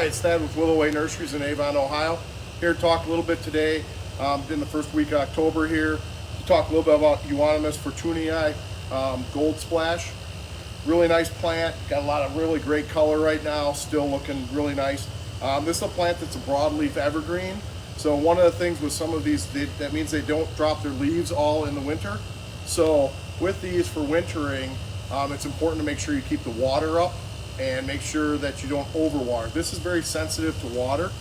Hi, it's Thad with Willow Way Nurseries in Avon, Ohio. Here to talk a little bit today, in the first week of October here, to talk a little bit about Euonymus fortunii Gold Splash. Really nice plant, got a lot of really great color right now, still looking really nice. This is a plant that's a broadleaf evergreen. So one of the things with some of these, that means they don't drop their leaves all in the winter. So with these for wintering, it's important to make sure you keep the water up and make sure that you don't overwater. This is very sensitive to water.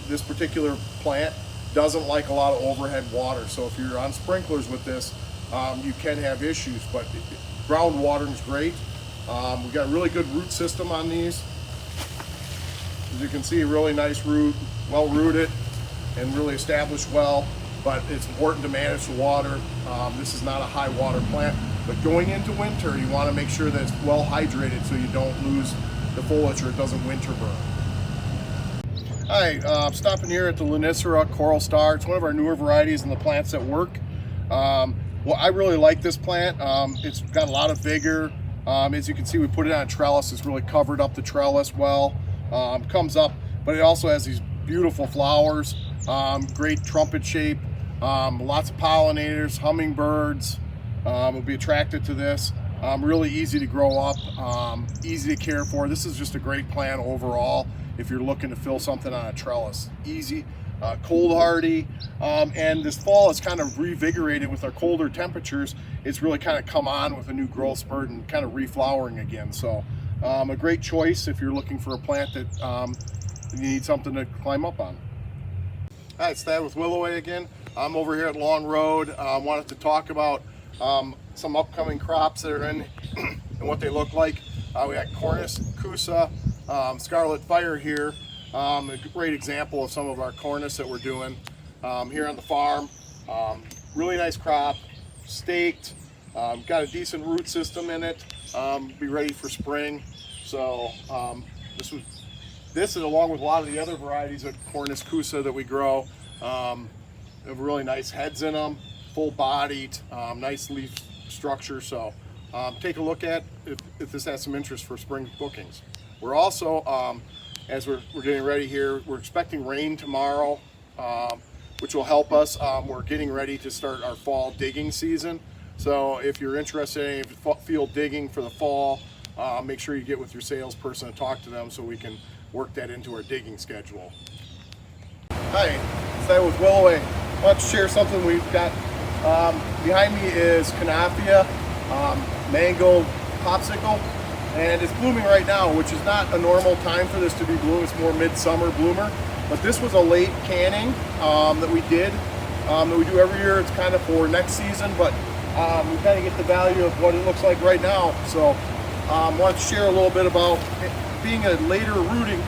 This particular plant doesn't like a lot of overhead water. So if you're on sprinklers with this, you can have issues, but ground watering is great. We've got a really good root system on these. As you can see, really nice root, well rooted and really established well, but it's important to manage the water. This is not a high water plant, but going into winter, you want to make sure that it's well hydrated so you don't lose the foliage or it doesn't winter burn. Hi, I'm stopping here at the Lonicera Coral Star. It's one of our newer varieties in the plants that work. Well, I really like this plant. It's got a lot of vigor. As you can see, we put it on a trellis. It's really covered up the trellis well. Comes up, but it also has these beautiful flowers, great trumpet shape, lots of pollinators, hummingbirds will be attracted to this. Really easy to grow up, easy to care for. This is just a great plant overall if you're looking to fill something on a trellis. Easy, cold hardy, and this fall is kind of revigorated with our colder temperatures. It's really kind of come on with a new growth spurt and kind of reflowering again. So a great choice if you're looking for a plant that you need something to climb up on. Hi, it's Thad with Willow Way again. I'm over here at Long Road. Wanted to talk about some upcoming crops that are in and what they look like. We got Cornus Cusa, Scarlet Fire here. A great example of some of our cornus that we're doing here on the farm. Really nice crop, staked, got a decent root system in it, be ready for spring. So this is along with a lot of the other varieties of Cornus Cusa that we grow, have really nice heads in them, full bodied, nice leaf structure. So take a look at if this has some interest for spring bookings. We're also, as we're getting ready here, we're expecting rain tomorrow, which will help us. We're getting ready to start our fall digging season. So if you're interested in field digging for the fall, make sure you get with your salesperson and talk to them so we can work that into our digging schedule. Hi, it's Thad with Willow Way. I want to share something we've got. Behind me is Canafia, mango popsicle, and it's blooming right now, which is not a normal time for this to be blooming. It's more midsummer bloomer, but this was a late canning that we did, that we do every year. It's kind of for next season, but we kind of get the value of what it looks like right now. So I want to share a little bit about it being a later rooting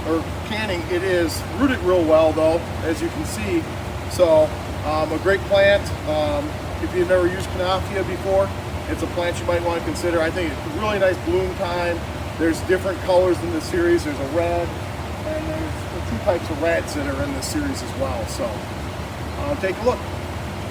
or canning. It is rooted real well though, as you can see. So a great plant. If you've never used Canafia before, it's a plant you might want to consider. I think it's a really nice bloom time. There's different colors in this series. There's a red, and there's two types of reds that are in this series as well. So take a look.